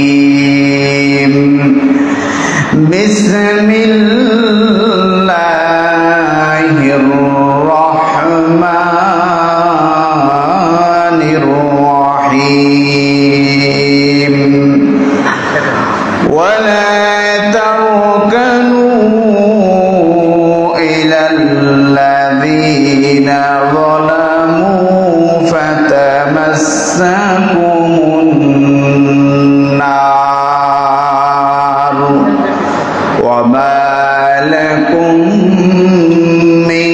الرجيم بسم الله الرحمن الرحيم ولا تركنوا إلى الذين ظلموا فتمسكم النار وما لكم من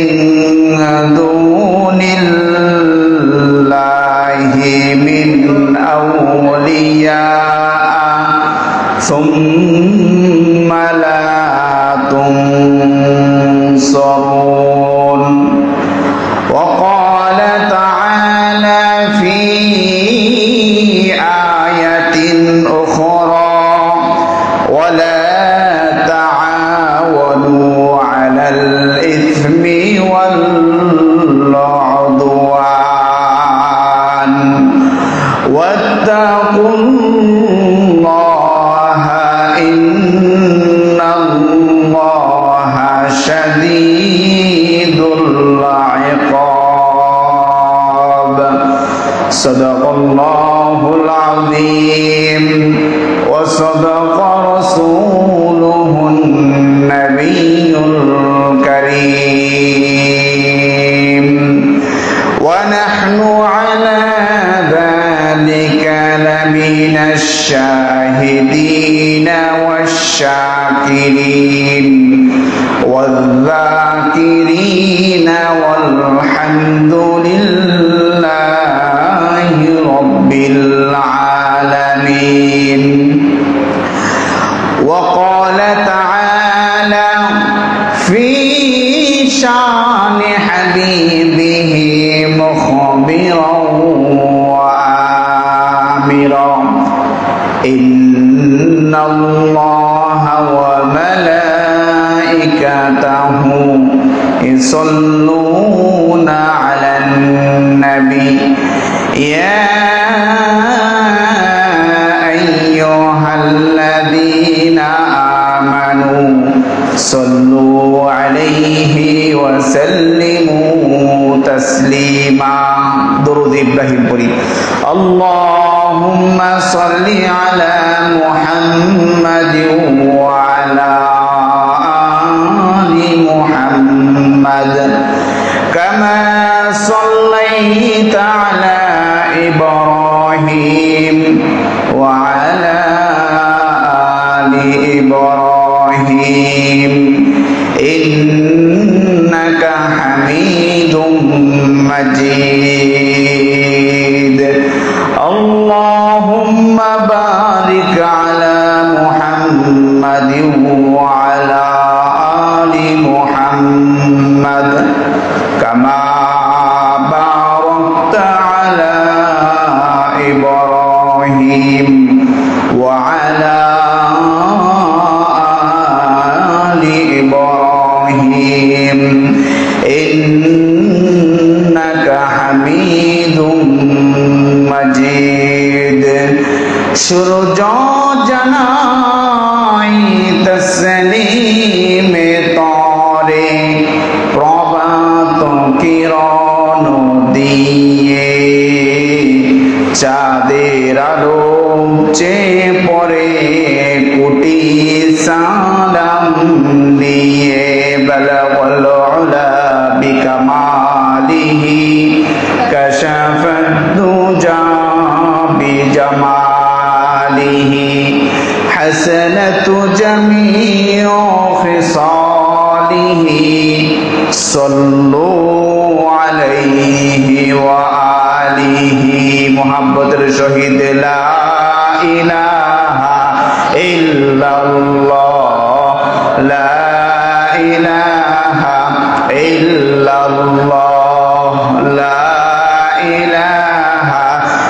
دون الله من أولياء ثم لا تنصرون وقال تعالى في آية أخرى ولا تعاونوا على الإثم والعدوان واتقوا الله إن الله شديد العقاب صدق الله العظيم وصدق رسوله النبي الكريم ونحن على ذلك لمن الشاهدين والشاكرين والذاكرين والحمد لله رب العالمين وقال تعالى في شان حبيبه مخبرا وآمرا إن الله وملائكته يصلون على النبي يا أيها الذين آمنوا صلوا عليه وسلموا تسليما درود إبراهيم পড়ি اللهم صل على محمد وعلى آل محمد كما صليت على إبراهيم وعلى آل إبراهيم إنك حميد مجيد اللهم بارك على محمد وعلى آل محمد كما باركت على إبراهيم وعلى آل إبراهيم إنك حميد مجيد সূর্য জানাই তসলিম তরে প্রভাত কিরণ দিয়ে চাঁদের আলো চেয়ে পড়ে কোটি সালাম দিয়ে বলগল উলা বিকামালিহি কাশাফাদ দুজা বিজামালিহি حسنت جميع خصاله صلوا عليه وآله محبت الشهيد لا إله إلا الله لا إله إلا الله لا إله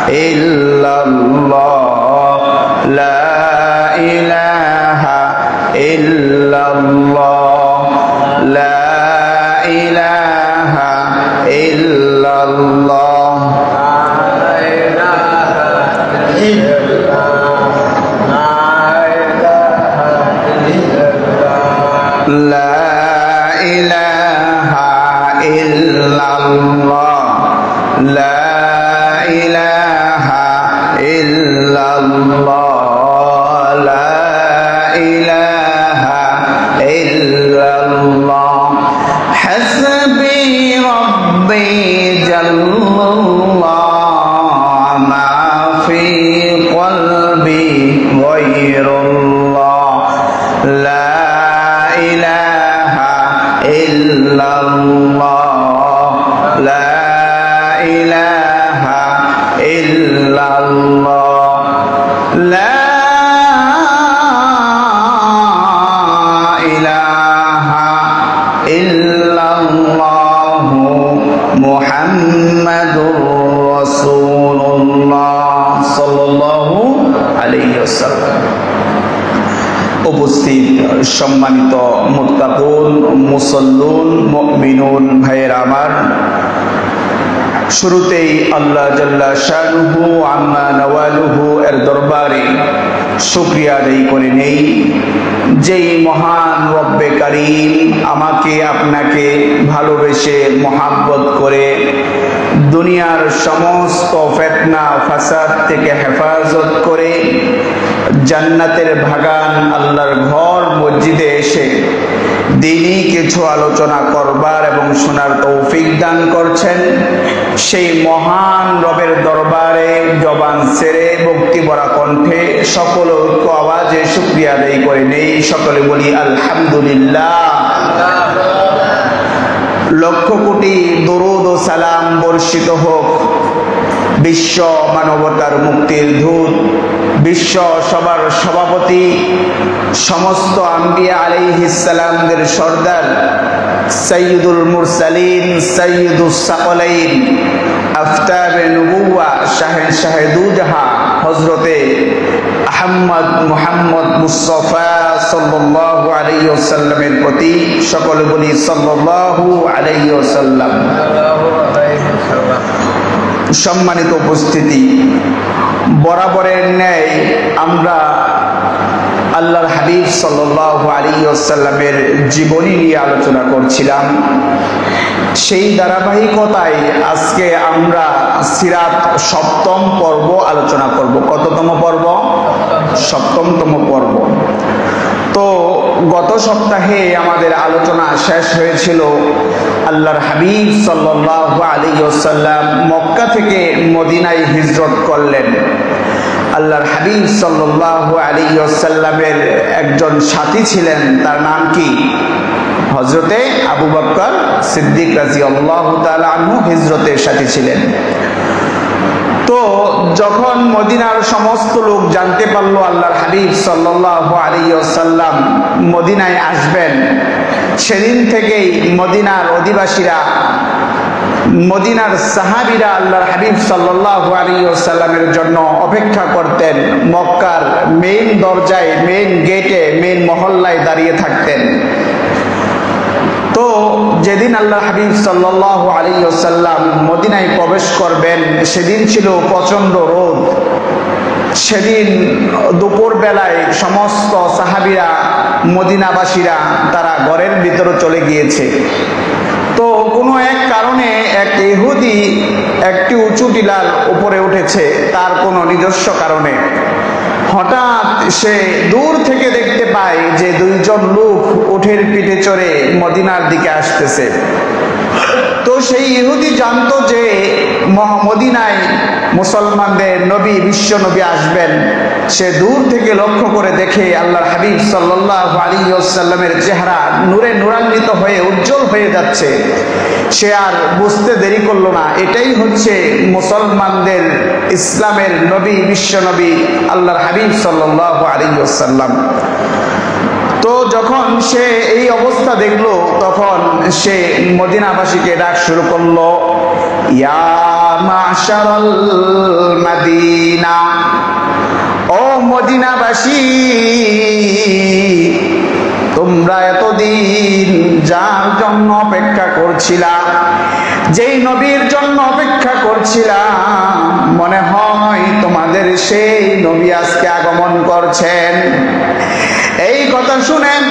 إلا الله لا إله إلا الله لا إله إلا الله لا إله إلا উপস্থিত সম্মানিত মুত্তাকুন মুসল্লুন মুমিনুন ভাইয়েরা আমার, শুরুতেই আল্লাহ জাল্লা শানুহু আম্মা নওয়ালুহু এর দরবারে শুকরিয়া আদায় করে নেই, যেই মহান রব্বে কারীম আমাকে আপনাকে ভালোবেসে মহাব্বত করে দুনিয়ার সমস্ত ফিতনা ফাসাদ থেকে হেফাজত করে জান্নাতের বাগান আল্লাহর ঘর মসজিদে এসে দিনই কিছু আলোচনা করবার এবং শোনার তৌফিক দান করছেন। সেই মহান রবের দরবারে জবান ছেড়ে ভক্তি ভরা কণ্ঠে সকল ঐক্য আওয়াজে শুকরিয়া আদায় করে নেই। সকলে বলি আলহামদুলিল্লাহ। লক্ষ কোটি দরুদ ও সালাম বর্ষিত হোক বিশ্ব মানবতার মুক্তির দূত, বিশ্ব সবার সভাপতি, সমস্ত আম্বিয়া আলাইহিস সালামদের সর্দার, সাইয়্যিদুল মুরসালিন, সাইয়্যিদুস সাকলাইন, আফতাবে নবুওয়া, শাহেনশাহে দুজাহান হযরতে আহমদ মুহাম্মদ মুস্তাফা সাল্লাল্লাহু আলাইহি ওয়াসাল্লামের প্রতি সকলে বলি সাল্লাল্লাহু আলাইহি ওয়াসাল্লাম। সম্মানিত উপস্থিতি, বরাবরের ন্যায় আমরা আল্লাহর হাবিব সাল্লাল্লাহু আলাইহি ওয়াসাল্লামের জীবনী নিয়ে আলোচনা করছিলাম। সেই ধারাবাহিকতায় আজকে আমরা সিরাত সপ্তম পর্ব আলোচনা করব। কততম পর্ব? সপ্তমতম পর্ব। তো গত সপ্তাহে আমাদের আলোচনা শেষ হয়েছিল আল্লাহর হাবিব সাল্লাল্লাহু আলাইহি ওয়াসাল্লাম মক্কা থেকে মদিনায় হিজরত করলেন। আল্লাহর হাবিব সাল্লাল্লাহু আলাইহি ওয়াসাল্লামের একজন সাথী ছিলেন, তার নাম কি? হযরতে আবু বকর সিদ্দিক রাদিয়াল্লাহু তাআলা আনহু হিজরতের সাথী ছিলেন। তো যখন মদিনার সমস্ত লোক জানতে পারলো আল্লাহর হাবিব সাল্লাল্লাহু আলাইহি ওয়াসাল্লাম মদিনায় আসবেন, সেদিন থেকেই মদিনার অধিবাসীরা, মদিনার সাহাবীরা আল্লাহর হাবিব সাল্লাল্লাহু আলাইহি ওয়াসাল্লামের জন্য অপেক্ষা করতেন। মক্কার মেইন দরজায়, মেইন গেটে, মেইন মহল্লায় দাঁড়িয়ে থাকতেন। তো যেদিন আল্লাহ হাবিব সাল্লাল্লাহু আলাইহি ওয়াসাল্লাম মদিনায় প্রবেশ করবেন, সেদিন ছিল প্রচন্ড রোদ। সেদিন দুপুর বেলায় সমস্ত সাহাবীরা, মদিনাবাসীরা তারা ঘরের ভিতরে চলে গিয়েছে। তো কোনো এক কারণে এক ইহুদি একটি উঁচু টিলার উপরে উঠেছে, তার কোনো নিজস্ব কারণে। হঠাৎ সে দূর থেকে দেখতে পায় যে দুইজন লোক উটের পিঠে চড়ে মদিনার দিকে আসতেছে। তো সেই ইহুদি জানতো যে মদিনায় মুসলমানদের নবী, বিশ্ব নবী আসবেন। সে দূর থেকে লক্ষ্য করে দেখে আল্লাহর হাবিব সাল্লাল্লাহু আলাইহি ওয়াসাল্লামের চেহারা নূরে নূরান্বিত হয়ে উজ্জ্বল হয়ে যাচ্ছে। সে আর বুঝতে দেরি করলো না, এটাই হচ্ছে মুসলমানদের ইসলামের নবী, বিশ্ব নবী আল্লাহর হাবিব সাল্লাল্লাহু আলাইহি ওয়াসাল্লাম। তো যখন সে এই অবস্থা দেখলো, তখন সে মদিনাবাসীকে ডাক শুরু করলো, ইয়া মাশারাল মাদিনা, ও মদিনাবাসী, তোমরা এতদিন যার জন্য অপেক্ষা করছিলা, যেই নবীর জন্য অপেক্ষা করছিলাম, মনে হয় তোমাদের আমাদের সেই নবী আজকে আগমন করছেন। এই কথা শুনেন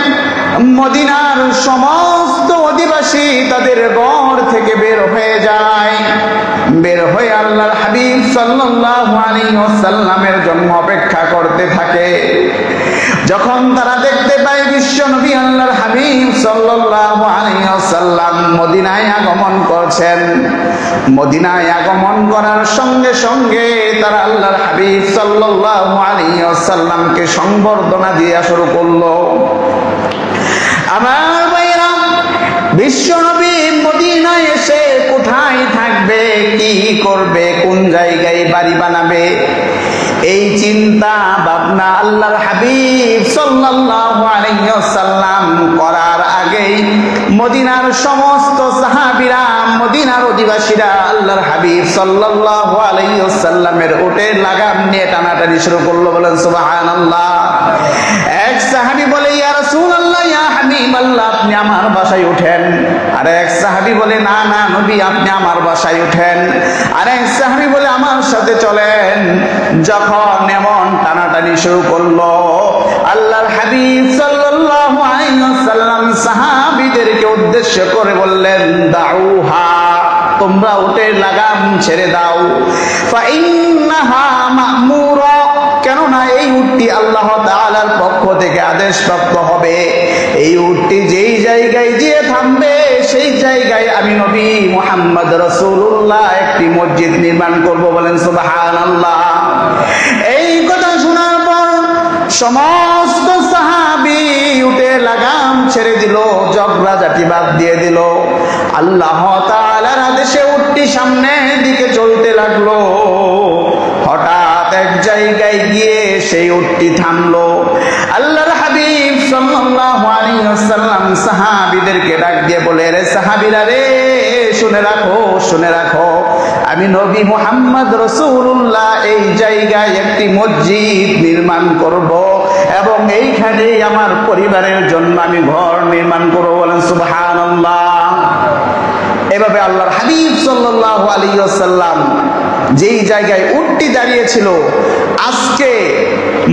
মদিনার সমস্ত অধিবাসী তাদের ঘর থেকে বের হয়ে যায়। বের হয়ে আল্লাহর হাবিব সাল্লাল্লাহু আলাইহি ওয়াসাল্লামের জন্য অপেক্ষা করতে থাকে। যখন তারা দেখতে পায় বিশ্ব নবী আল্লাহর হাবিব সাল্লাল্লাহু আলাইহি ওয়াসাল্লাম মদিনায় আগমন করছেন, মদিনায় আগমন করার সঙ্গে সঙ্গে তারা আল্লাহর হাবিব সাল্লাল্লাহু আলাইহি ওয়াসাল্লামকে সংবর্ধনা দেয়া শুরু করলো। আমার ভাইরা, বিশ্ব নবী মদিনায় এসে কোথায় থাকবে, কি করবে, কোন জায়গায় বাড়ি বানাবে, এই চিন্তা ভাবনা আল্লাহর হাবিব সাল্লাল্লাহু আলাইহি ওয়াসাল্লাম করার আগেই মদিনার সমস্ত সাহাবীরা, মদিনার অধিবাসীরা আল্লাহর হাবিব সাল্লাল্লাহু আলাইহি ওয়াসাল্লামের উটের লাগাম নিয়ে টানাটানি শুরু করলো। বলেন সুবহানাল্লাহ। এক সাহাবী বলে, ইয়া রাসূলুল্লাহ, ইয়া হাবিবাল্লাহ, আপনি আমার বাসায় উঠেন। আর এক সাহাবী বলে, না না নবী, আপনি আমার বাসায় উঠেন। আর এক সাহাবী বলে, আমার সাথে চলেন। যখন এমন টানাটানি শুরু করলো, আল্লাহর হাবিব সাল্লাল্লাহু আলাইহি ওয়াসাল্লাম সাহাবীদেরকে উদ্দেশ্য করে বললেন, দাউহা, তোমরা উটের লাগাম ছেড়ে দাও। ফাইন্নাহা মা'মুরা, কেননা এই উটটি আল্লাহ তাআলার পক্ষ থেকে আদেশপ্রাপ্ত হবে। এই উটটি যেই জায়গায় গিয়ে থামবে সেই জায়গায় আমি নবী মুহাম্মদ রাসূলুল্লাহ একটি মসজিদ নির্মাণ করব। বলেন সুবহানাল্লাহ। এই কথা শোনার পর সমস্ত সাহাবী উটের লাগাম ছেড়ে দিল, ঝগড়াঝাটি বাদ দিয়ে দিল। আল্লাহ তাআলার আদেশে উটটি সামনের দিকে চলতে লাগলো। হঠাৎ এক জায়গায় গিয়ে সেই উটটি থামলো। আল্লাহর হাবিব সাল্লাল্লাহু আলাইহি ওয়াসাল্লাম সাহাবীদেরকে ডাক দিয়ে বলে, রে সাহাবীরা রে, শুনে রাখো, শুনে রাখো, আমি নবী মুহাম্মদ রাসূলুল্লাহ এই জায়গায় একটি মসজিদ নির্মাণ করব এবং এইখানেই আমার পরিবারের জন্য আমি ঘর নির্মাণ করব। বলেন সুবহানাল্লাহ। এভাবে আল্লাহর হাবিব সাল্লাল্লাহু আলাইহি ওয়াসাল্লাম যেই জায়গায় উটটি দাঁড়িয়েছিল, আজকে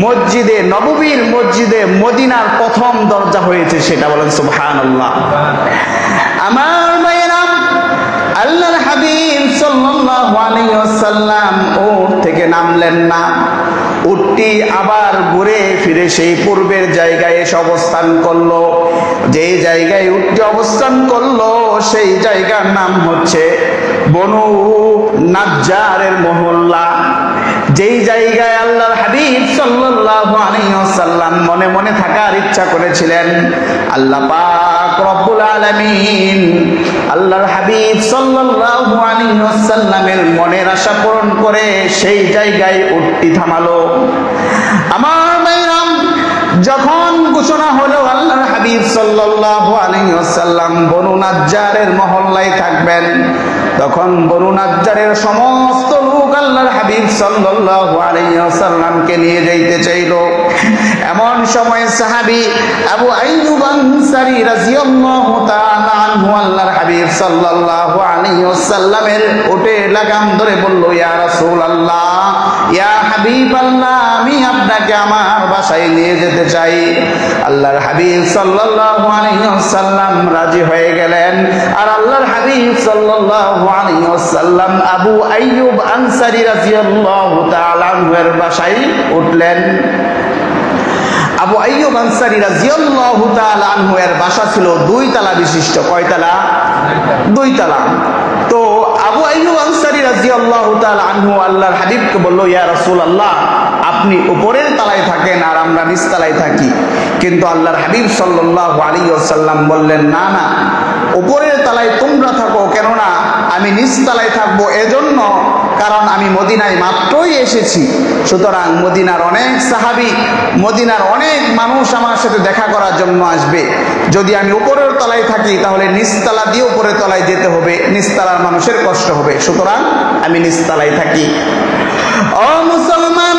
মসজিদে নববীর, মসজিদে মদিনার প্রথম দরজা হয়েছে সেটা। বলেন সুবহানাল্লাহ। আমার ভাইয়েরা, আল্লাহর হাবিব সাল্লাল্লাহু আলাইহি ওয়াসাল্লাম উট থেকে নামলেন না। উটটি আবার ঘুরে ফিরে সেই পূর্বের জায়গায় এসে অবস্থান করলো। যেই জায়গায় উটটি অবস্থান করলো সেই জায়গার নাম হচ্ছে বনু নাজ্জারের মহল্লা। যেই জায়গায় আল্লাহর হাবিব সাল্লাল্লাহু আলাইহি ওয়াসাল্লাম মনে মনে থাকার ইচ্ছা করেছিলেন, আল্লাহ পাক রব্বুল আলামিন আল্লাহর হাবিব সাল্লাল্লাহু আলাইহি ওয়াসাল্লামের মনের আশা পূরণ করে সেই জায়গায় উটটি থামালো। আমার ভাইরা, যখন ঘোষণা হলো আল্লাহর হাবিব সাল্লাল্লাহু আলাইহি ওয়াসাল্লাম বনু নাজ্জারের মহল্লায় থাকবেন, তখন বনু নাজ্জারের সমস্ত লোক আল্লাহর হাবিব সাল্লাল্লাহু আলাইহি ওয়াসাল্লামকে নিয়ে যাইতে চাইল। এমন সময় সাহাবী আবু আইয়ুব আনসারী রাদিয়াল্লাহু তাআলা আনহু আল্লাহর হাবিব সাল্লাল্লাহু আলাইহি ওয়াসাল্লামের উটের লাগাম ধরে বলল, ইয়া রাসূলুল্লাহ, ইয়া হাবিবাল্লাহ, আমি আপনাকে আমার বাসায় নিয়ে যেতে চাই। আল্লাহর হাবিব সাল্লাল্লাহু আলাইহি ওয়াসাল্লাম রাজি হয়ে গেলেন। আর আল্লাহর হাবিব সাল্লাল্লাহু আলাইহি ওয়াসাল্লাম আবু আইয়ুব আনসারী রাদিয়াল্লাহু তাআলা আনহুর বাসায় উঠলেন। আবু আইয়ুব আনসারী রাদিয়াল্লাহু তাআলা আনহু এর বাসা ছিল 2 তলা বিশিষ্ট। কয় তলা? 2 তলা। তো আবু আইয়ুব আনসারী রাদিয়াল্লাহু তাআলা আনহু আল্লাহর হাবিবকে বলল, ইয়া রাসূলুল্লাহ, আপনি উপরের তলায় থাকেন আর আমরা নিচ তলায় থাকি। কিন্তু আল্লাহর হাবিব সাল্লাল্লাহু আলাইহি ওয়াসাল্লাম বললেন, না না, উপরের তলায় তোমরা থাকো, কেননা আমি নিচ তলায় থাকবো এজন্য কারণ আমি মদিনায় মাত্রই এসেছি। সুতরাং মদিনার অনেক সাহাবী, মদিনার অনেক মানুষ আমার সাথে দেখা করার জন্য আসবে। যদি আমি উপরের তলায় থাকি তাহলে নিচতলা দিয়ে উপরের তলায় যেতে হবে, নিচতলার মানুষের কষ্ট হবে। সুতরাং আমি নিচতলায় থাকি। ও মুসলমান,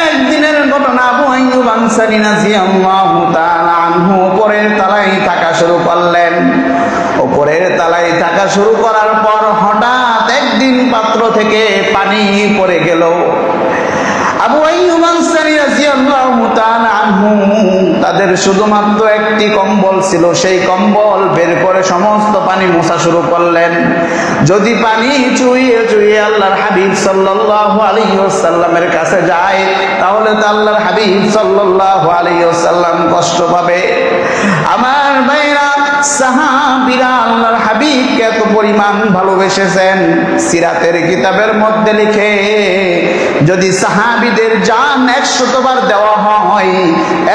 একদিনের ঘটনা, আবু আইয়ুব আনসারী রাদিয়াল্লাহু তাআলা আনহু উপরের তলায় থাকা শুরু করলেন। উপরের তলায় থাকা শুরু করার পর হঠাৎ একদিন পাত্র থেকে পানি পড়ে গেল। আবু আইয়ুব আনসারী রাদিয়াল্লাহু তাআলা আনহু, তাদের শুধুমাত্র একটি কম্বল ছিল, সেই কম্বল বের করে সমস্ত পানি মোছা শুরু করলেন। যদি পানি চুইয়ে চুইয়ে আল্লাহর হাবিব সাল্লাল্লাহু আলাইহি ওয়াসাল্লামের কাছে যায়, তাহলে তো আল্লাহর হাবিব সাল্লাল্লাহু আলাইহি ওয়াসাল্লাম কষ্ট পাবে। আমার ভাইরা, সাহাবীরা আল্লাহর হাবিবকে এত পরিমাণ ভালোবেসেছেন, সিরাতের কিতাবের মধ্যে লিখে, যদি সাহাবীদের জান 100 বার দেওয়া হয়,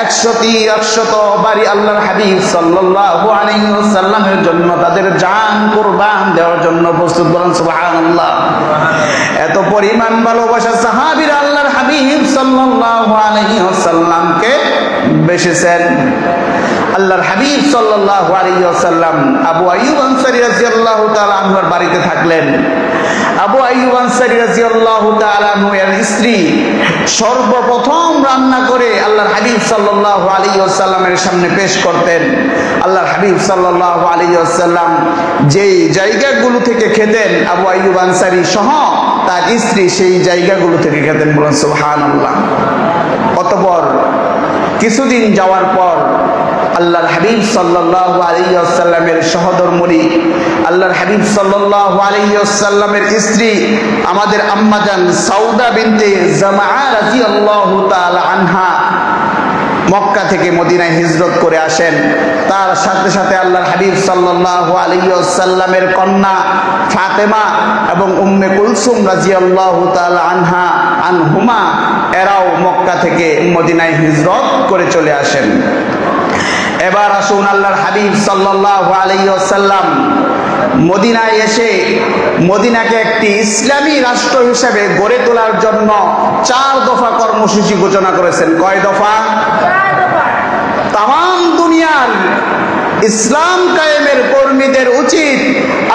100 বারই আল্লাহর হাবিব সাল্লাল্লাহু আলাইহি ওয়াসাল্লামের জন্য তাদের জান কুরবান দেওয়ার জন্য প্রস্তুত। বলেন সুবহানাল্লাহ। এত পরিমাণ ভালোবাসা সাহাবীরা আল্লাহর হাবিব সাল্লাল্লাহু আলাইহি ওয়াসাল্লামকে বেসেছেন। আল্লাহর হাবিব সাল্লাল্লাহু আলাইহি ওয়াসাল্লাম আবু আইয়ুব আনসারী রাদিয়াল্লাহু তাআলা আনহুর বাড়িতে থাকলেন। আবু আইয়ুব আনসারী রাদিয়াল্লাহু তাআলা আনহু এর স্ত্রী সর্বপ্রথম রান্না করে আল্লাহর হাবিব সাল্লাল্লাহু আলাইহি ওয়াসাল্লামের সামনে পেশ করতেন। আল্লাহর হাবিব সাল্লাল্লাহু আলাইহি ওয়াসাল্লাম যেই জায়গাগুলো থেকে খেতেন, আবু আইয়ুব আনসারী সহ তার স্ত্রী সেই জায়গাগুলো থেকে খেতেন। বলেন সুবহানাল্লাহ। অতঃপর কিছুদিন যাওয়ার পর আল্লাহর হাবিব সাল্লাল্লাহু আলাইহি ওয়াসাল্লামের সহধর্মিণী, আল্লাহর হাবিব সাল্লাল্লাহু আলাইহি ওয়াসাল্লামের স্ত্রী আমাদের আম্মাজান সাউদা বিনতে জামাআ রাদিয়াল্লাহু তাআলা আনহা মক্কা থেকে মদিনায় হিজরত করে আসেন। তার সাথে সাথে আল্লাহর হাবিব সাল্লাল্লাহু আলাইহি ওয়াসাল্লামের কন্যা ফাতেমা এবং উম্মে কুলসুম রাদিয়াল্লাহু তাআলা আনহুমা এরাও মক্কা থেকে মদিনায় হিজরত করে চলে আসেন। এবার আসুন, আল্লাহর হাবিব সাল্লাল্লাহু আলাইহি ওয়াসাল্লাম মদিনায় এসে মদিনাকে একটি ইসলামী রাষ্ট্র হিসেবে গড়ে তোলার জন্য 4 দফা কর্মসূচি ঘোষণা করেছেন। কয় দফা? 4 দফা। তাম দুনিয়ার ইসলাম কায়েমের কর্মীদের উচিত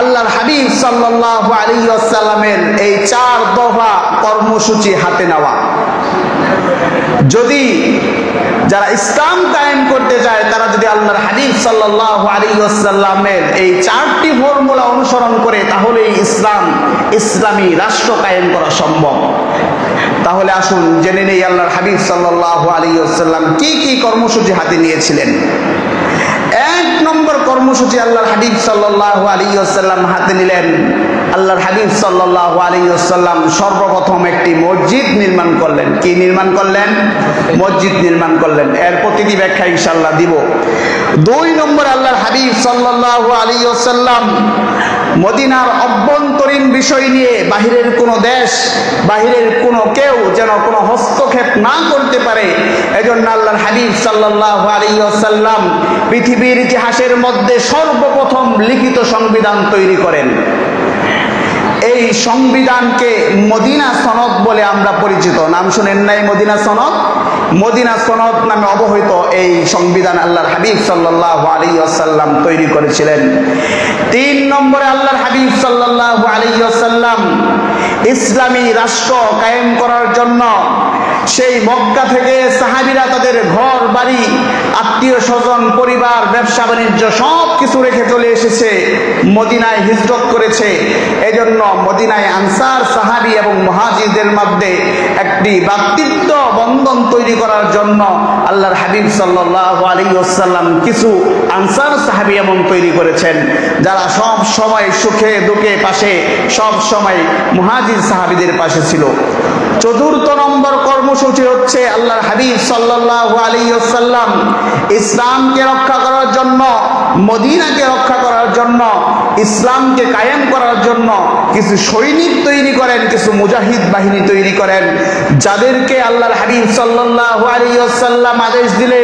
আল্লাহর হাবিব সাল্লাল্লাহু আলাইহি ওয়াসাল্লামের এই 4 দফা কর্মসূচি হাতে নেওয়া। যদি যারা ইসলাম কায়েম করতে চায়, তারা যদি আল্লাহর হাবিব সাল্লাল্লাহু আলাইহি ওয়াসাল্লামের এই 4টি ফর্মুলা অনুসরণ করে, তাহলে ইসলামী রাষ্ট্র কায়েম করা সম্ভব। তাহলে আসুন জেনে নেই আল্লাহর হাবিব সাল্লাল্লাহু আলাইহি ওয়াসাল্লাম কি কি কর্মসূচি হাতে নিয়েছিলেন। 1 নম্বর কর্মসূচি আল্লাহর হাবিব সাল্লাল্লাহু আলাইহি ওয়াসাল্লাম হাতে নিলেন। আল্লাহর হাবিব সাল্লাল্লাহু আলাইহি ওয়াসাল্লাম সর্বপ্রথম একটি মসজিদ নির্মাণ করলেন। কি নির্মাণ করলেন? মসজিদ নির্মাণ করলেন। এর প্রতিটি ব্যাখ্যা ইনশাআল্লাহ দিব। 2 নম্বর আল্লাহর হাবিব সাল্লাল্লাহু আলাইহি ওয়াসাল্লাম মদিনার অভ্যন্তরীণ বিষয় নিয়ে বাহিরের কোনো দেশ, বাহিরের কোনো কেউ যেন কোনো হস্তক্ষেপ না করতে পারে, এজন্য আল্লাহর হাবিব সাল্লাল্লাহু আলাইহি ওয়াসাল্লাম পৃথিবীর ইতিহাসের মধ্যে সর্বপ্রথম লিখিত সংবিধান তৈরি করেন। এই সংবিধানকে মদিনা সনদ বলে আমরা পরিচিত। নাম শুনেন নাই? মদিনা সনদ। মদিনা সনদ নামে অবহিত এই সংবিধান আল্লাহর হাবিব সাল্লাল্লাহু আলাইহি ওয়াসাল্লাম তৈরি করেছিলেন। 3 নম্বরে আল্লাহর হাবিব সাল্লাল্লাহু আলাইহি ওয়াসাল্লাম ইসলামী রাষ্ট্র কায়েম করার জন্য সেই মক্কা থেকে সাহাবীরা তাদের ঘর বাড়ি, আত্মীয় স্বজন, পরিবার, ব্যবসা বাণিজ্য সব কিছু রেখে চলে এসেছে, মদিনায় হিজরত করেছে। এজন্য মদিনায় আনসার, সাহাবী এবং মুহাজিরদের মধ্যে একটি ভ্রাতৃত্ব বন্ধন তৈরি করার জন্য আল্লাহর হাবিব সাল্লাল্লাহু আলাইহি ওয়াসাল্লাম কিছু আনসার সাহাবী এমন তৈরি করেছেন, যারা সব সময় সুখে দুঃখে পাশে, সব সময় মুহাজির সাহাবীদের পাশে ছিল। 4 নম্বর কর্মসূচি হচ্ছে আল্লাহর হাবিব সাল্লাল্লাহু আলাইহি ওয়াসাল্লাম ইসলামকে রক্ষা করার জন্য, মদিনাকে রক্ষা করার জন্য, ইসলামকে কায়েম করার জন্য কিছু সৈনিক তৈরি করেন, কিছু মুজাহিদ বাহিনী তৈরি করেন, যাদেরকে আল্লাহর হাবিব সাল্লাল্লাহু আলাইহি ওয়াসাল্লাম আদেশ দিলে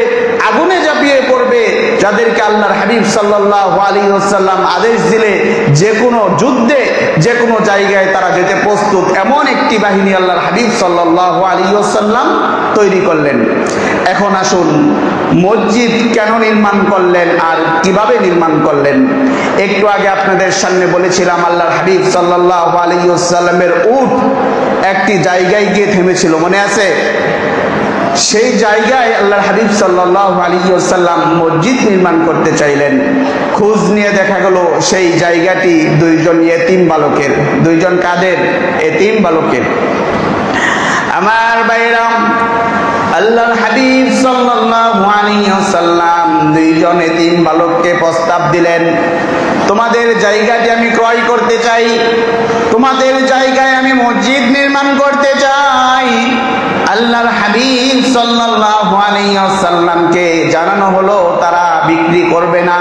আগুনে ঝাঁপিয়ে পড়বে, যাদেরকে আল্লাহর হাবিব সাল্লাল্লাহু আলাইহি ওয়াসাল্লাম আদেশ দিলে যে কোনো যুদ্ধে, যে কোনো জায়গায় তারা যেতে প্রস্তুত, এমন একটি বাহিনী আল্লাহর হাবিব সাল্লাল্লাহু আলাইহি ওয়াসাল্লাম তৈরি করলেন। এখন আসুন, মসজিদ কেন নির্মাণ করলেন আর কিভাবে নির্মাণ করলেন? একটু আগে আপনাদের সামনে বলেছিলাম আল্লাহর হাবিব সাল্লাল্লাহু আলাইহি ওয়াসাল্লামের উট একটি জায়গায় গিয়ে থেমেছিল, মনে আছে? সেই জায়গায় আল্লাহর হাবিব সাল্লাল্লাহু আলাইহি ওয়াসাল্লাম মসজিদ নির্মাণ করতে চাইলেন। খোঁজ নিয়ে দেখা গেল সেই জায়গাটি 2 জন ইয়েতিম বালকের। 2 জন কাদের? এতিম বালকের। আমার ভাইরা, আল্লাহর হাবিব সাল্লাল্লাহু আলাইহি ওয়াসাল্লাম দুইজন এতিম বালককে প্রস্তাব দিলেন, তোমাদের জায়গাটি আমি ক্রয় করতে চাই, তোমাদের জায়গায় আমি মসজিদ নির্মাণ করতে চাই। আল্লাহর হাবিব সাল্লাল্লাহু আলাইহি ওয়াসাল্লামকে জানানো হলো তারা বিক্রি করবে না,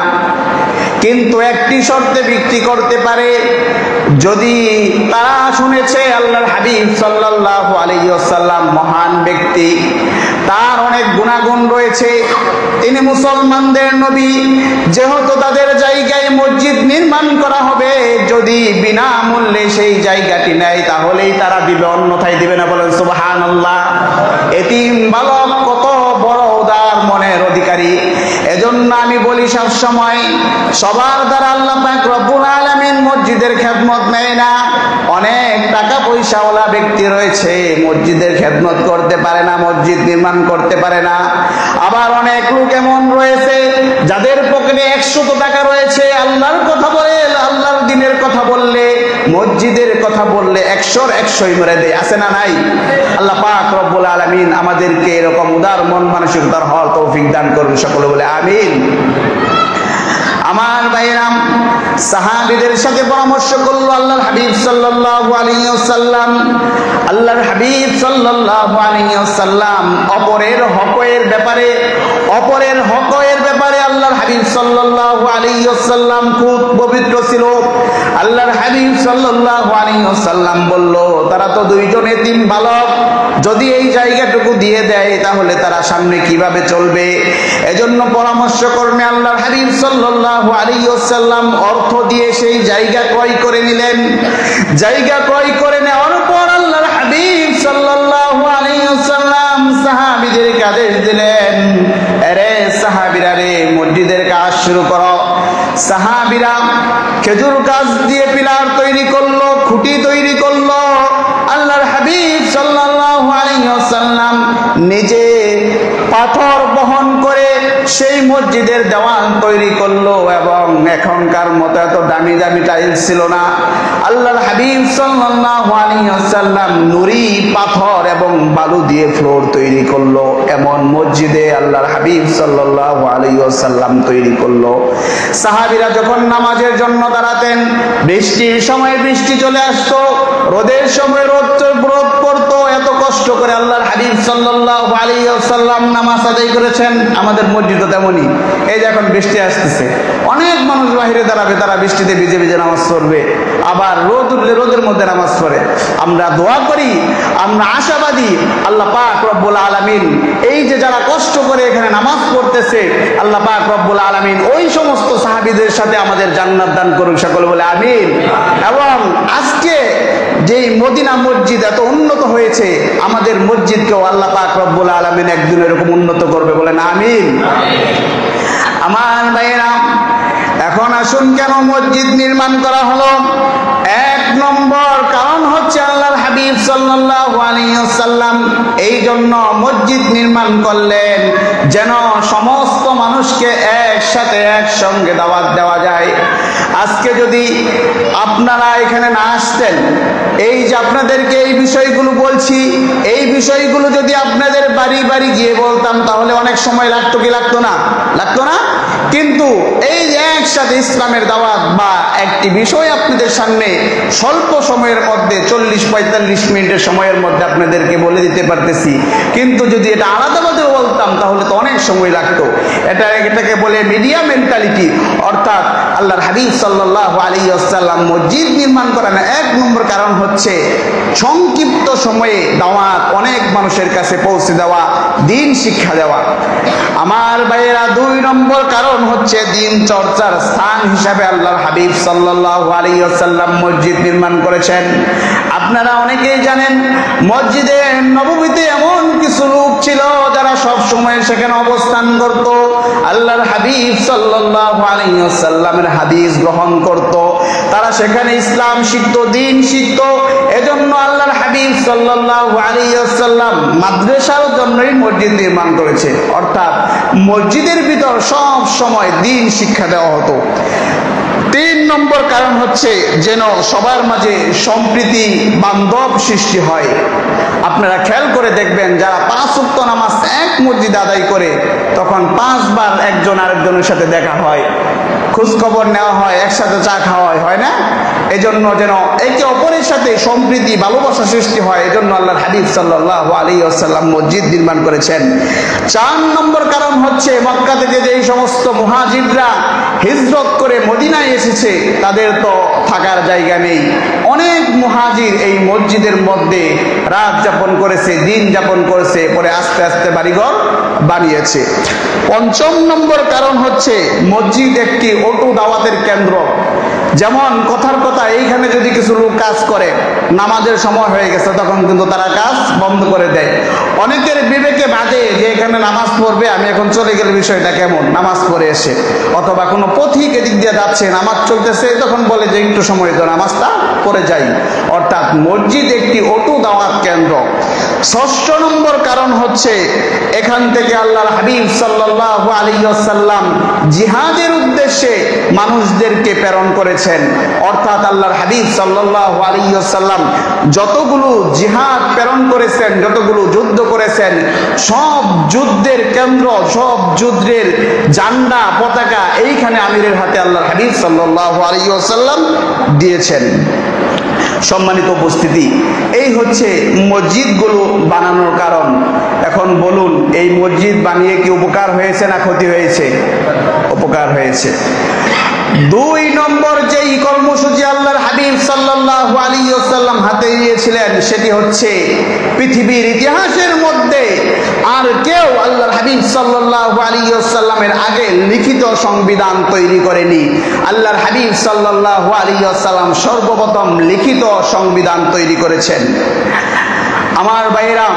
কিন্তু একটি শর্তে বিক্রি করতে পারে। যদি তারা শুনেছে আল্লাহর হাবিব সাল্লাল্লাহু আলাইহি ওয়াসাল্লাম মহান ব্যক্তি, তার অনেক গুণাগুণ রয়েছে, তিনি মুসলমানদের নবী, যেহেতু তাদের জায়গায় মসজিদ নির্মাণ করা হবে, যদি বিনামূল্যে সেই জায়গাটি নেয় তাহলেই তারা দিবে, অন্যথায় দিবে না। বলেন সুবহানাল্লাহ। এতিম বালক কত বড় উদার মনের অধিকারী। এজন্য আমি বলি সব সময়, সবার দ্বারা আল্লাহ পাক রব্বুল আলামিন মসজিদের খেদমত নেয় না। অনেক টাকা পয়সাওয়ালা ব্যক্তি রয়েছে, মসজিদের খেদমত করতে পারে না, মসজিদ নির্মাণ করতে পারে না। আবার অনেক লোক এমন রয়েছে যাদের পকেটে 100 টাকা রয়েছে, আল্লাহর কথা বলে, আল্লাহর দ্বীনের কথা বললে, মসজিদের কথা বললে 100-100 মেরে দেয়। আছে না নাই? আল্লাহ পাক রব্বুল আলামিন আমাদেরকে এরকম উদার মন মানসিকতার হওয়ার তৌফিক দান করুন, সকলে বলে আমিন। আমার ভাইরাম, সাহাবীদের সাথে পরামর্শ করলো আল্লাহর হাবিব সাল্লাল্লাহু আলাইহি ওয়াসাল্লাম। আল্লাহর হাবিব সাল্লাল্লাহু আলাইহি ওয়াসাল্লাম অপরের হকের ব্যাপারে আল্লাহর হাবিব সাল্লাল্লাহু আলাইহি ওয়াসাল্লাম খুব পবিত্র ছিল। আল্লাহর হাবিব সাল্লাল্লাহু আলাইহি ওয়াসাল্লাম বলল, তারা তো দুইজন এতিম বালক, যদি এই জায়গাটুকু দিয়ে দেয় তাহলে তারা সামনে কিভাবে চলবে? এজন্য পরামর্শ কর্মে আল্লাহর হাবিব সাল্লাল্লাহু আলাইহি ওয়াসাল্লাম অর্থ দিয়ে সেই জায়গা ক্রয় করে নিলেন। জায়গা ক্রয় করে নেওয়ার পর আল্লাহর হাবিব সাল্লাল্লাহু আলাইহি ওয়াসাল্লাম সাহাবীদেরকে আদেশ দিলেন, আরে সাহাবীরা রে, মসজিদের কাজ শুরু করো। সাহাবীরা খেজুর গাছ দিয়ে পিলার তৈরি করলো, খুঁটি তৈরি করলো। আল্লাহর হাবিব সাল্লাল্লাহু আলাইহি ওয়াসাল্লাম নিজে পাথর বহন করে সেই মসজিদের দেওয়াল তৈরি করলো, এবং এখনকার মতো এত দামি দামি টাইলস ছিল না। আল্লাহর হাবিব সাল্লাল্লাহু আলাইহি ওয়াসাল্লাম নুরি পাথর এবং বালু দিয়ে ফ্লোর তৈরি করলো। এমন মসজিদে আল্লাহর হাবিব সাল্লাল্লাহু আলাইহি ওয়াসাল্লাম তৈরি করলো। সাহাবীরা যখন নামাজের জন্য দাঁড়াতেন, বৃষ্টির সময় বৃষ্টি চলে আসতো, রোদের সময় রোদ পড়তো। এত কষ্ট করে আল্লাহর হাবিব সাল্লাল্লাহু আলাইহি ওয়াসাল্লাম নামাজ আদায় করেছেন। আমাদের মসজিদও তেমনই। এই যে এখন বৃষ্টি আসতেছে, অনেক মানুষ বাহিরে দাঁড়াবে, তারা বৃষ্টিতে ভিজে ভিজে নামাজ পড়বে, আবার রোদ উঠলে রোদের মধ্যে নামাজ পড়ে। আমরা দোয়া করি, আমরা আশাবাদী আল্লাহ পাক রব্বুল আলামিন এই যে যারা কষ্ট করে এখানে নামাজ পড়তেছে, আল্লাহ পাক রব্বুল আলামিন ওই সমস্ত সাহাবীদের সাথে আমাদের জান্নাত দান করুন, সকলে বলে আমিন। এবং আজকে যেই মদিনা মসজিদ এত উন্নত হয়েছে, আমাদের মসজিদকেও আল্লাহ পাক রব্বুল আলামিন একদিন এরকম উন্নত করবে, বলেন আমিন। আমার ভাইয়েরা, এখন আসুন কেন মসজিদ নির্মাণ করা হলো? এক নম্বর কারণ হচ্ছে আল্লাহর হাবিব সাল্লাল্লাহু আলাইহি ওয়াসাল্লাম এই জন্য মসজিদ নির্মাণ করলেন যেন সমস্ত মানুষকে একসাথে একসঙ্গে দাওয়াত দেওয়া যায়। আজকে যদি আপনারা এখানে না আসতেন, এই যে আপনাদেরকে এই বিষয়গুলো বলছি, এই বিষয়গুলো যদি আপনাদের বাড়ি বাড়ি গিয়ে বলতাম তাহলে অনেক সময় লাগতো কি লাগতো না? লাগতো না? কিন্তু এই যে একসাথে ইসলামের দাওয়াত বা একটি বিষয় আপনাদের সামনে স্বল্প সময়ের মধ্যে 40-45 মিনিটের সময়ের মধ্যে আপনাদেরকে বলে দিতে পারতেছি। কিন্তু যদি এটা আলাদাভাবে বলতাম তাহলে তো অনেক সময় লাগতো। এটাকে বলে মিডিয়া মেন্টালিটি। অর্থাৎ আল্লাহর হাবিব সাল্লাল্লাহু আলাইহি ওয়াসাল্লাম মসজিদ নির্মাণ করেন এক নম্বর কারণ হচ্ছে সংক্ষিপ্ত সময়ে দাওয়াত অনেক মানুষের কাছে পৌঁছে দেওয়া, দিন শিক্ষা দেওয়া। আমার ভাইয়েরা, 2 নম্বর কারণ হচ্ছে দিন চর্চার স্থান হিসাবে আল্লাহর হাবিব সাল্লাল্লাহু আলাইহি ওয়াসাল্লাম মসজিদ নির্মাণ করেছেন। আপনারা অনেকেই জানেন, মসজিদে নববীতে এমন কিছু লোক ছিল যারা সব সময় সেখানে অবস্থান করত, আল্লাহর হাবিব সাল্লাল্লাহু আলাইহি ওয়াসাল্লামের হাদিস গ্রহণ করত। তারা সেখানে ইসলাম শিখত, দিন শিখত। এজন্য আল্লাহর হাবিব সাল্লাল্লাহু আলাইহি ওয়াসাল্লাম মাদ্রাসার জন্যই মসজিদ নির্মাণ করেছে। অর্থাৎ মসজিদের ভিতর সব সময় দিন শিক্ষা দেওয়া হতো। 3 নম্বর কারণ হচ্ছে যেন সবার মাঝে সম্প্রীতি বান্ধব সৃষ্টি হয়। আপনারা খেয়াল করে দেখবেন যারা 5 ওয়াক্ত নামাজ এক মসজিদে আদায় করে তখন 5 বার একজন আরেকজনের সাথে দেখা হয়, খোঁজ খবর নেওয়া হয়, একসাথে চা খাওয়া হয় না? এজন্য যেন একে অপরের সাথে সম্প্রীতি ভালোবাসা সৃষ্টি হয়, এজন্য আল্লাহর হাবিব সাল্লাল্লাহু আলাইহি ওয়াসাল্লাম মসজিদ নির্মাণ করেছেন। 4 নম্বর কারণ হচ্ছে মক্কা থেকে যেই সমস্ত মুহাজিররা হিজরত করে মদিনায় এসেছে তাদের তো থাকার জায়গা নেই। অনেক মুহাজির এই মসজিদের মধ্যে রাত যাপন করেছে, দিন যাপন করেছে, পরে আস্তে আস্তে বাড়িঘর বানিয়েছে। 5 নম্বর কারণ হচ্ছে মসজিদ একটি অটু দাওয়াতের কেন্দ্র। যেমন কথার কথা এইখানে যদি কিছু লোক কাজ করে, নামাজের সময় হয়ে গেছে তখন কিন্তু তারা কাজ বন্ধ করে দেয়। অনেকের বিবেকে বাজে যে এখানে নামাজ পড়বে, আমি এখন চলে গেলে বিষয়টা কেমন, নামাজ পড়ে এসে, অথবা কোনো পথিক এদিক দিয়ে যাচ্ছে নামাজ চলতেছে তখন বলে যে একটু সময় তো নামাজটা পড়ে যাই। অর্থাৎ মসজিদ একটি অটু দাওয়াত কেন্দ্র। 6 নম্বর কারণ হচ্ছে এখান থেকে আল্লাহর হাবিব সাল্লাল্লাহু আলাইহি ওয়াসাল্লাম জিহাদের উদ্দেশ্যে মানুষদেরকে প্রেরণ করেছেন। অর্থাৎ আল্লাহর হাবিব সাল্লাল্লাহু আলাইহি ওয়াসাল্লাম যতগুলো জিহাদ প্রেরণ করেছেন, যতগুলো যুদ্ধ করেছেন, সব যুদ্ধের কেন্দ্র, সব যুদ্ধের ঝান্ডা পতাকা এইখানে আমিরের হাতে আল্লাহর হাবিব সাল্লাল্লাহু আলাইহি ওয়াসাল্লাম দিয়েছেন। সম্মানিত উপস্থিতি, এই হচ্ছে মসজিদগুলো বানানোর কারণ। এখন বলুন, এই মসজিদ বানিয়ে কি উপকার হয়েছে না ক্ষতি হয়েছে? উপকার হয়েছে। 2 নম্বর যেই কর্মসূচি আল্লাহর হাবিব সাল্লাল্লাহু আলাইহি ওয়াসাল্লাম হাতে নিয়েছিলেন সেটি হচ্ছে পৃথিবীর ইতিহাসের মধ্যে আর কেউ আল্লাহর হাবিব সাল্লাল্লাহু আলাইহি ওয়াসাল্লামের আগে লিখিত সংবিধান তৈরি করেনি। আল্লাহর হাবিব সাল্লাল্লাহু আলাইহি ওয়াসাল্লাম সর্বপ্রথম লিখিত সংবিধান তৈরি করেছেন। আমার ভাইরা,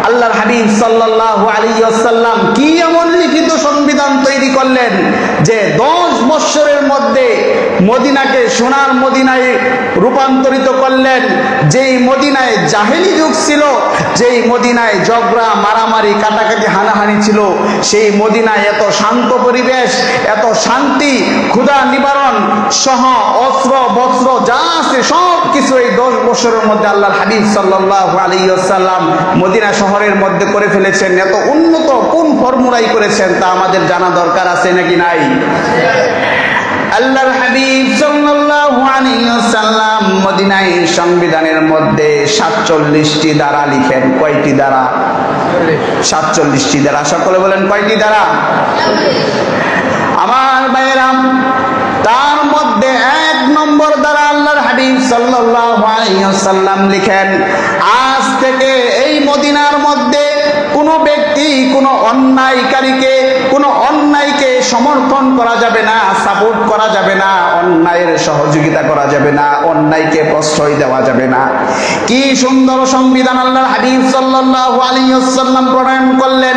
আল্লাহর হাবিব সাল্লাল্লাহু আলাইহি ওয়াসাল্লাম কি এমন লিখিত সংবিধান তৈরি করলেন যে 10 বছরের মধ্যে মদিনাকে সোনার মদিনায় রূপান্তরিত করলেন। যেই মদিনায় জাহেলি যুগ ছিল, যেই মদিনায় ঝগড়া মারামারি কাটাকাটি হানাহানি ছিল, সেই মদিনায় এত শান্ত পরিবেশ, এত শান্তি, ক্ষুধা নিবারণ সহ অস্ত্র বস্ত্র যা আছে সব কিছু এই 10 বছরের মধ্যে আল্লাহর হাবিব সাল্লাল্লাহু আলাইহি ওয়াসাল্লাম মদিনা শহরের মধ্যে করে ফেলেছেন। এত উন্নত কোন ফর্মুলাই করেছেন তা আমাদের জানা দরকার আছে নাকি নাই? আল্লাহর হাবিব সাল্লাল্লাহু আলাইহি ওয়াসাল্লাম মদিনায় সংবিধানের মধ্যে 47টি ধারা লিখেন। কয়টি ধারা? 47টি ধারা। সকলে বলেন কয়টি ধারা? আমার ভাইরা, তার মধ্যে 1 নম্বর ধারা আল্লাহর হাবিব সাল্লাল্লাহু আলাইহি ওয়াসাল্লাম লিখেন, আজ থেকে এই মদিনার মধ্যে কোন ব্যক্তি কোন অন্যায়কারীকে, কোন অন্যায়কে সমর্থন করা যাবে না, সাপোর্ট করা যাবে না, অন্যায়ের সহযোগিতা করা যাবে না, অন্যায়কে প্রশ্রয় দেওয়া যাবে না। কি সুন্দর সংবিধান আল্লাহর হাবিব সাল্লাল্লাহু আলাইহি ওয়াসাল্লাম প্রণয়ন করলেন।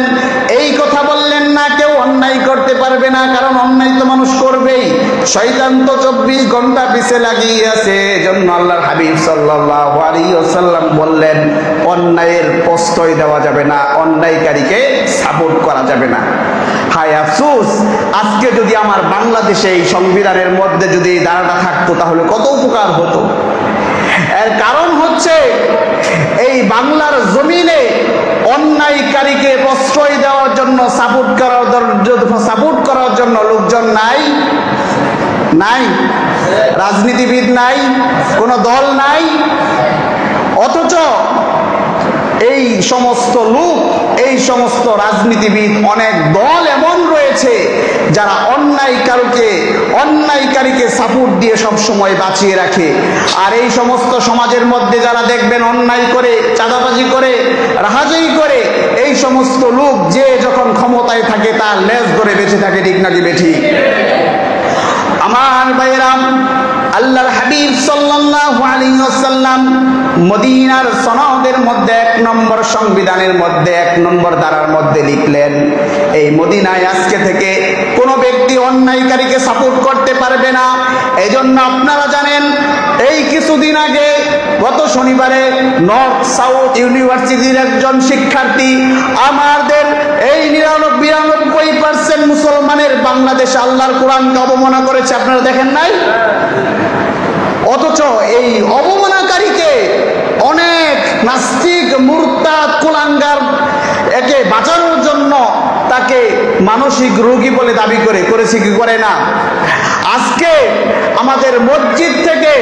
এই কথা বললেন না কেউ অন্যায় করতে পারবে না, কারণ অন্যায় তো মানুষ করবেই, শয়তান তো 24 ঘন্টা পিছে লাগিয়ে আছে। এজন্য আল্লাহর হাবিব সাল্লাল্লাহু আলাইহি ওয়াসাল্লাম বললেন অন্যায়ের প্রশ্রয় দেওয়া যাবে না, অন্যায়কারীকে সাপোর্ট করা যাবে না। হায় আফসোস, আজকে যদি আমার বাংলাদেশে এই সংবিধানের মধ্যে যদি এই ধারাটা থাকতো তাহলে কত উপকার হতো। এর কারণ হচ্ছে এই বাংলার জমিনে অন্যায়কারীকে প্রশ্রয় দেওয়ার জন্য, সাপোর্ট করার জন্য লোকজন নাই, নাই, রাজনীতিবিদ নাই, কোন দল নাই। অথচ এই সমস্ত লোক, এই সমস্ত রাজনীতিবিদ, অনেক দল এমন রয়েছে যারা অন্যায়কারীকে সাপোর্ট দিয়ে সব সময় বাঁচিয়ে রাখে। আর এই সমস্ত সমাজের মধ্যে যারা দেখবেন অন্যায় করে, চাঁদাবাজি করে, রাহাজানি করে, এই সমস্ত লোক যে যখন ক্ষমতায় থাকে তার লেজ ধরে বেঁচে থাকে। ঠিক নাকি বেঠি? আমার ভাইরা, আল্লাহর হাবিব সাল্লাল্লাহু আলাইহি ওয়াসাল্লাম মদিনার সনদের মধ্যে 1 নম্বর সংবিধানের মধ্যে 1 নম্বর ধারার মধ্যে লিখলেন, এই মদিনায় আজকে থেকে কোন ব্যক্তি অন্যায়কারীকে সাপোর্ট করতে পারবে না। এজন্য আপনারা জানেন, এই কিছুদিন আগে গত শনিবারে নর্থ সাউথ ইউনিভার্সিটির একজন শিক্ষার্থী আমাদের এই 99% মুসলমানের বাংলাদেশে আল্লাহর কোরআনকে অবমাননা করেছে, আপনারা দেখেন নাই? অথচ এই অবমাননাকারীকে অনেক নাস্তিক মুরতাদ কুলাঙ্গার একে বাঁচানোর জন্য তাকে মানসিক রোগী বলে দাবি করেছে কি করে না? আজকে আমাদের মসজিদ থেকে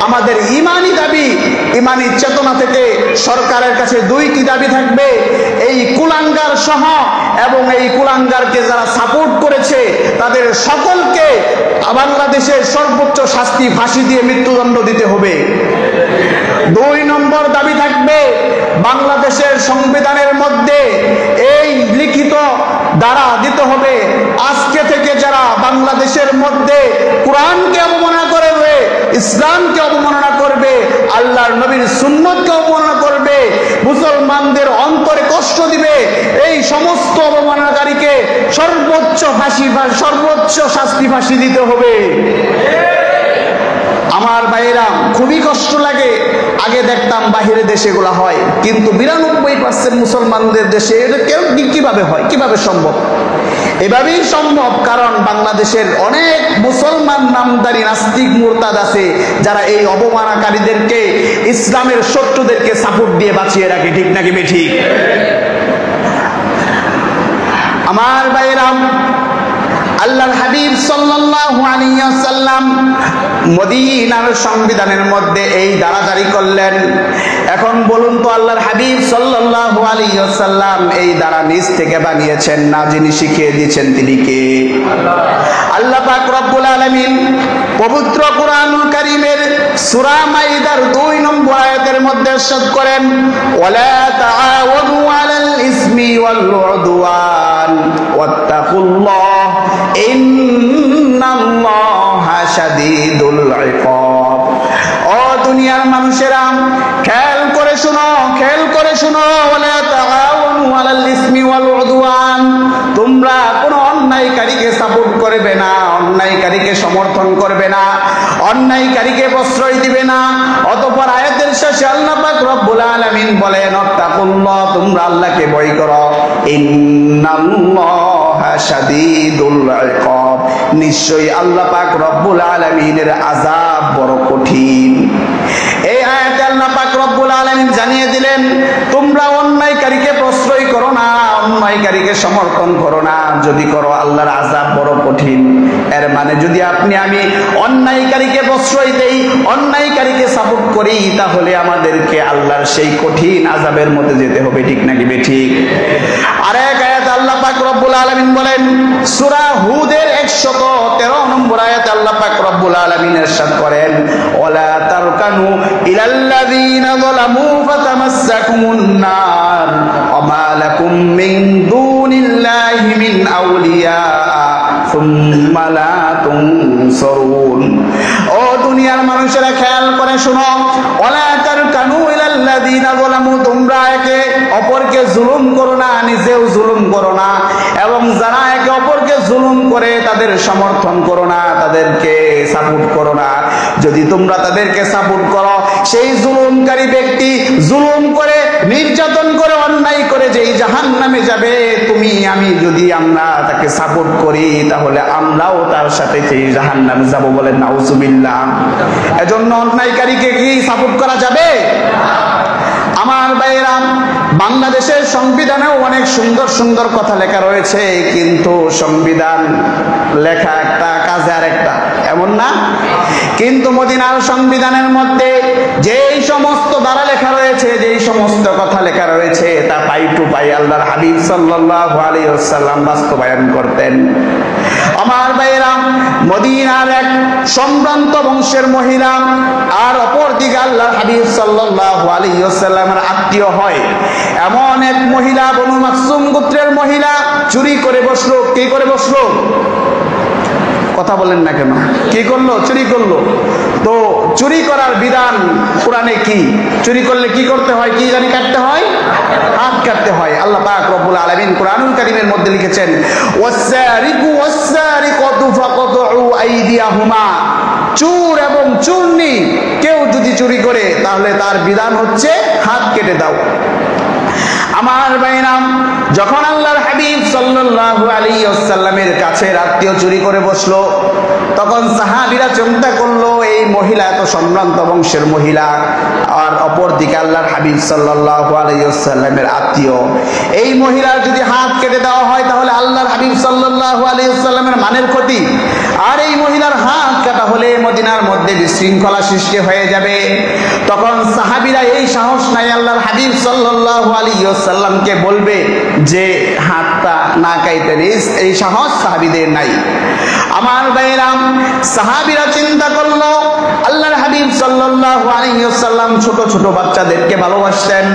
আমাদের ইমানি দাবি, ইমানি চেতনা থেকে সরকারের কাছে দুইটি দাবি থাকবে। এই কুলাঙ্গার সহ এবং এই কুলাঙ্গারকে যারা সাপোর্ট করেছে তাদের সকলকে বাংলাদেশের সর্বোচ্চ শাস্তি ফাঁসি দিয়ে মৃত্যুদণ্ড দিতে হবে। 2 নম্বর দাবি থাকবে, বাংলাদেশের সংবিধানের মধ্যে এই লিখিত দ্বারা দিতে হবে, আজকে থেকে যারা বাংলাদেশের মধ্যে কোরআনকে অবমাননা করবে, ইসলামকে অবমাননা করবে, আল্লাহর নবীর সুন্নতকে অবমাননা করবে, মুসলমানদের অন্তরে কষ্ট দিবে, এই সমস্ত অবমাননাকারীকে সর্বোচ্চ শাস্তি ফাঁসি দিতে হবে। আমার ভাইরা, খুবই কষ্ট লাগে। আগে দেখতাম বাহিরে দেশে এগুলা হয়, কিন্তু 92% মুসলমানদের দেশে এটা কিভাবে হয়, কিভাবে সম্ভব? এভাবেই সম্ভব কারণ বাংলাদেশের অনেক মুসলমান নামদারি নাস্তিক মুরতাদ আছে যারা এই অবমাননাকারীদেরকে, ইসলামের শত্রুদেরকে সাপোর্ট দিয়ে বাঁচিয়ে রাখে। ঠিক নাকি বেঠিক? আমার ভাইরা, আল্লাহর হাবিব সাল্লাল্লাহু আলাইহি ওয়াসাল্লাম মদিনার সংবিধানের মধ্যে এই ধারা জারি করলেন। এখন বলুন তো, আল্লাহর হাবিব সাল্লাল্লাহু আলাইহি ওয়াসাল্লাম এই ধারা নিজ থেকে বানিয়েছেন না যিনি শিখিয়ে দিয়েছেন তিনি কে? আল্লাহ পাক রব্বুল আলামিন পবিত্র কোরআনুল কারীমের সূরা মাইদার 2 নম্বর আয়াতের মধ্যে ইরশাদ করেন, ওয়ালা তাআওয়ানু আলাল ইসমি ওয়াল উদওয়ান ওয়াত্তাকুল্লাহ ইন্নাল্লাহা শাদীদুল ইকাব। ও দুনিয়ার মানুষেরা, খেয়াল করে শুনো, ওয়ালা তাআওয়ানু আলাল ইসমি ওয়াল উদওয়ান, তোমরা কোন অন্যায়কারীকে সাপোর্ট করবে না, অন্যায়কারীকে সমর্থন করবে না, অন্যায়কারীকে প্রশ্রয় দিবে না। অতঃপর আয়াতের শেষে আল্লাহ পাক রব্বুল আলামিন বলেন, ওয়াত্তাকুল্লাহ, তোমরা আল্লাহকে ভয় করো, ইন্নাল্লাহা শাদীদুল ইকাব, নিশ্চয়ই আল্লাহ পাক রব্বুল আলামিনের আযাব বড় কঠিন। এই আয়াতে আল্লাহ পাক রব্বুল আলামিন জানিয়ে দিলেন, তোমরা অন্যায়কারীকে প্রশ্রয় করো না, অন্যায়কারীকে সমর্থন করো না, যদি করো আল্লাহর আযাব বড় কঠিন। এর মানে যদি আপনি আমি অন্যায়কারীকে প্রশ্রয় দেই, অন্যায়কারীকে সাপোর্ট করি, তাহলে আমাদেরকে আল্লাহর সেই কঠিন আযাবের মধ্যে যেতে হবে। ঠিক নাকি বেঠিক? আরেক আয়াত আল্লাহ পাক রব্বুল আলামিন বলেন, সূরা হুদের 113 নম্বর আয়াতে আল্লাহ পাক রব্বুল আলামিন ইরশাদ করেন, ওয়ালা তারকানু ইলাল্লাযীনা যালামু ফাতামাসসাকুমুন নার ওয়া মা লাকুম মিন দুনিল্লাহি মিন আউলিয়া সুম্মা লা তুনসারুন। ও দুনিয়ার মানুষেরা, খেয়াল করে শোনো, ওয়ালা তারকানু ইলাল্লাযীনা যালামু, তোমরা একে অপরকে জুলুম করো না, নিজেও জুলুম করো না, এবং যারা একে অপরকে জুলুম করে তাদের সমর্থন করো না, তাদেরকে সাপোর্ট করো না। যদি তোমরা তাদেরকে সাপোর্ট করো, সেই জুলুমকারী ব্যক্তি জুলুম করে, নির্যাতন করে, অন্যায় করে যেই জাহান্নামে যাবে, তুমি আমি যদি আমরা তাকে সাপোর্ট করি তাহলে আমরাও তার সাথে সেই জাহান্নামে যাব। বলেন নাউজুবিল্লাহ। এজন্য অন্যায়কারীকে কি সাপোর্ট করা যাবে? আমার ভাইরা, বাংলাদেশের সংবিধানেও অনেক সুন্দর সুন্দর কথা লেখা রয়েছে, কিন্তু সংবিধান লেখা একটা, কাজে আরেকটা, এমন না? কিন্তু মদিনার সংবিধানের মধ্যে যেই সমস্ত ধারা লেখা রয়েছে, যেই সমস্ত কথা লেখা রয়েছে, তা পাই টু পাই আল্লাহর হাবিব সাল্লাল্লাহু আলাইহি ওয়াসাল্লাম বাস্তবায়ন করতেন। আমার ভাইরা, মদিনার এক সম্ভ্রান্ত বংশের মহিলা, আর অপর দিকে আল্লাহর হাবিব সাল্লাল্লাহু আলাইহি ওয়াসাল্লামের আত্মীয় হয় এমন এক মহিলা, বনু মাকসুম গোত্রের মহিলা, চুরি করে বসলো। কি করে বসলো? কথা বলেন না কেন? কি করলো? চুরি করলো। তো চুরি করার বিধান কোরআনে কি? চুরি করলে কি করতে হয়? কি জানি কাটতে হয়? হাত কাটতে হয়। আল্লাহ পাক রব্বুল আলামিন কোরআনুল কারীমের মধ্যে লিখেছেন, ওয়াসসারিকু ওয়াসসারিকাতু ফাকতউ আইদিয়াহুমা, চোর এবং চুরনি কেউ যদি চুরি করে তাহলে তার বিধান হচ্ছে হাত কেটে দাও। আমার ভাইরা, যখন আল্লাহর হাবিব সাল্লাল্লাহু আলাইহি ওয়াসাল্লামের কাছের আত্মীয় চুরি করে বসলো। তখন সাহাবীরা চিন্তা করলো এই মহিলা এত সম্ভ্রান্ত বংশের মহিলা, আর অপর দিকে আল্লাহর হাবিব সাল্লাল্লাহু আলাইহি ওয়াসাল্লামের আত্মীয়, এই মহিলার যদি হাত কেটে দেওয়া হয় তাহলে আল্লাহর হাবিব সাল্লাল্লাহু আলাইহি ওয়াসাল্লামের মানের ক্ষতি, আর এই মহিলার হাত কাটা হলে মদিনার মধ্যে বিশৃঙ্খলা সৃষ্টি হয়ে যাবে। তখন সাহাবীরা এই সাহস নাই আল্লাহর হাবিব সাল্লাল্লাহু আলাইহি ওয়াসাল্লামকে বলবে যে হাতটা না কাইতে, এই সাহস সাহাবীদের নাই। আমার ভাইরা, সাহাবীরা চিন্তা করলো আল্লাহর হাবিব সাল্লাল্লাহু আলাইহি ওয়াসাল্লাম ছোট ছোট বাচ্চাদেরকে ভালোবাসতেন।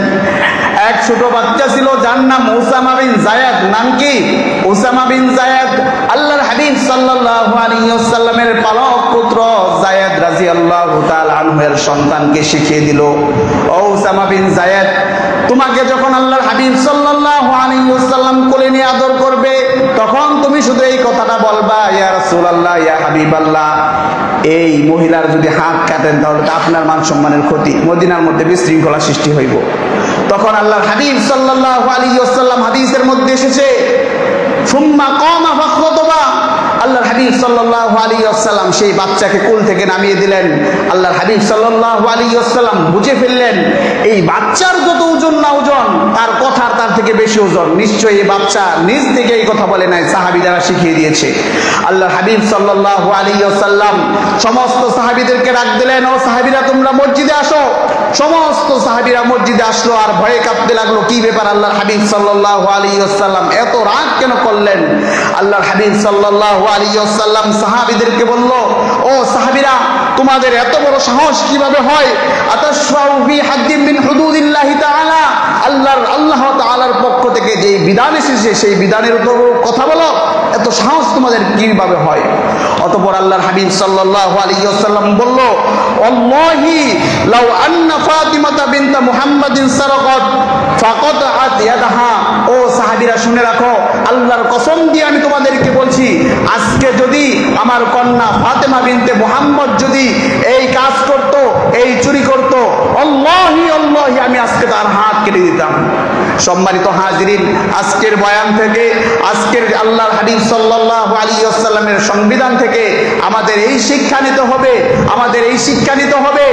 এক ছোট বাচ্চা ছিল যার নাম উসামা বিন যায়েদ। নাম কি? উসামা বিন যায়েদ। আল্লাহর হাবিব সাল্লাল্লাহু আলাইহি ওয়াসাল্লামের পালক পুত্র যায়েদ রাদিয়াল্লাহু তাআলা আনহুর সন্তানকে শিখিয়ে দিল, ও উসামা বিন যায়েদ, তোমাকে যখন আল্লাহর হাবিব সাল্লাল্লাহু আলাইহি ওয়াসাল্লাম কোলে নিয়ে আদর করবে তখন তুমি শুধু এই কথাটা বলবা, ইয়া রাসূলুল্লাহ, ইয়া হাবিবাল্লাহ, এই মহিলার যদি হাত কাটেন তাহলে আপনার মান সম্মানের ক্ষতি, মদিনার মধ্যে বিশৃঙ্খলা সৃষ্টি হইব। তখন আল্লাহর হাবিব সাল্লাল্লাহু আলাইহি ওয়াসাল্লাম, হাদিসের মধ্যে এসেছে, সুম্মা কামা ফাখতাবা, আল্লাহর হাবিব সাল্লাল্লাহু আলাইহি ওয়াসাল্লাম সেই বাচ্চাকে কোল থেকে নামিয়ে দিলেন। আল্লাহর হাবিব সাল্লাল্লাহু আলাইহি ওয়াসাল্লাম বুঝে ফেললেন এই বাচ্চার যত ওজন না ওজন, তার কথার তার থেকে বেশি ওজন, নিশ্চয়ই এই বাচ্চা নিজ থেকে এই কথা বলে নাই, সাহাবীরা শিখিয়ে দিয়েছে। আল্লাহর হাবিব সাল্লাল্লাহু আলাইহি ওয়াসাল্লাম সমস্ত সাহাবীদেরকে ডাক দিলেন, ও সাহাবীরা তোমরা মসজিদে আসো। সমস্ত সাহাবীরা মসজিদে আসলো আর ভয়ে কাঁপতে লাগলো, কি ব্যাপার আল্লাহর হাবিব সাল্লাল্লাহু আলাইহি ওয়াসাল্লাম এত রাগ কেন করলেন? আল্লাহর হাবিব সাল্লাল্লাহু আলাইহি ওয়াসাল্লাম সাহাবীদেরকে বলল, ও সাহাবীরা, তোমাদের এত বড় সাহস কিভাবে হয়? আতাশফাউ ফি হাদ্দিন মিন হুদুদিল্লাহি তাআলা, আল্লাহ তাআলার পক্ষ থেকে যেই বিধান এসেছে সেই বিধানের উপর কথা বলো, এত সাহস তোমাদের কিভাবে হয়? অতঃপর আল্লাহর হাবিব সাল্লাল্লাহু আলাইহি ওয়াসাল্লাম বলল, ওয়াল্লাহি লাউ আন্না ফাতিমাতা বিনতা মুহাম্মাদিন সারাকাত ফাকাতআত ইয়াদাহা, ও সাহাবীরা শুনে রাখো, আল্লাহর কসম দিয়ে আমি তোমাদেরকে বলছি, আজকে যদি আমার কন্যা ফাতেমা বিনতে মুহাম্মদ যদি এই কাজ করত, এই চুরি করত, আল্লাহি আল্লাহি, আমি আজকে তার হাত কেটে দিতাম। সম্মানিত হাজিরিন, আজকের বয়ান থেকে, আজকের আল্লাহর হাবিব সাল্লাল্লাহু আলাইহি ওয়াসাল্লামের সংবিধান থেকে আমাদের এই শিক্ষা নিতে হবে, আমাদের এই শিক্ষা নিতে হবে,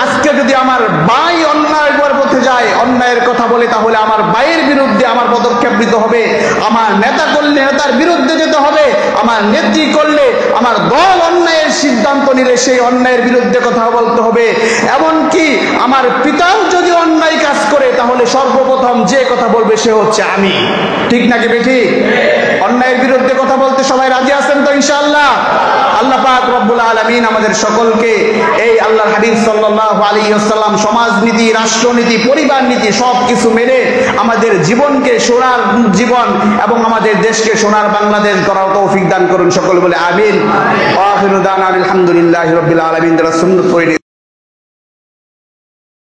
আজকে যদি আমার ভাই অন্যায় পথে যায়, অন্যায়ের কথা বলে, তাহলে আমার ভাইয়ের বিরুদ্ধে আমার পদক্ষেপ নিতে হবে। আমার নেতা করলে নেতার বিরুদ্ধে যেতে হবে, আমার নেত্রী করলে, আমার দল অন্যায়ের সিদ্ধান্ত নিলে সেই অন্যায়ের বিরুদ্ধে কথা বলতে হবে। এমনকি আমার পিতাও যদি অন্যায় কাজ করে তাহলে সর্বপ্রথম যে কথা বলবে সে হচ্ছে আমি। ঠিক নাকি বেঠিক? অন্যায়ের বিরুদ্ধে কথা বলতে সবাই রাজি আছেন তো ইনশাআল্লাহ? আল্লাহ পাক রব্বুল আলামিন আমাদের সকলকে এই আল্লাহর হাবিব সাল্লাল্লাহু আলাইহি ওয়াসাল্লাম সমাজনীতি, রাষ্ট্রনীতি, পরিবার নীতি সবকিছু মেনে আমাদের জীবনকে সোনার জীবন এবং আমাদের দেশকে সোনার বাংলাদেশ করার তৌফিক দান করুন। সকল বলে আমিন। ওয়া আখিরু দাওয়ানা আলহামদুলিল্লাহি রাব্বিল আলামিন। সুন্নাত পড়ে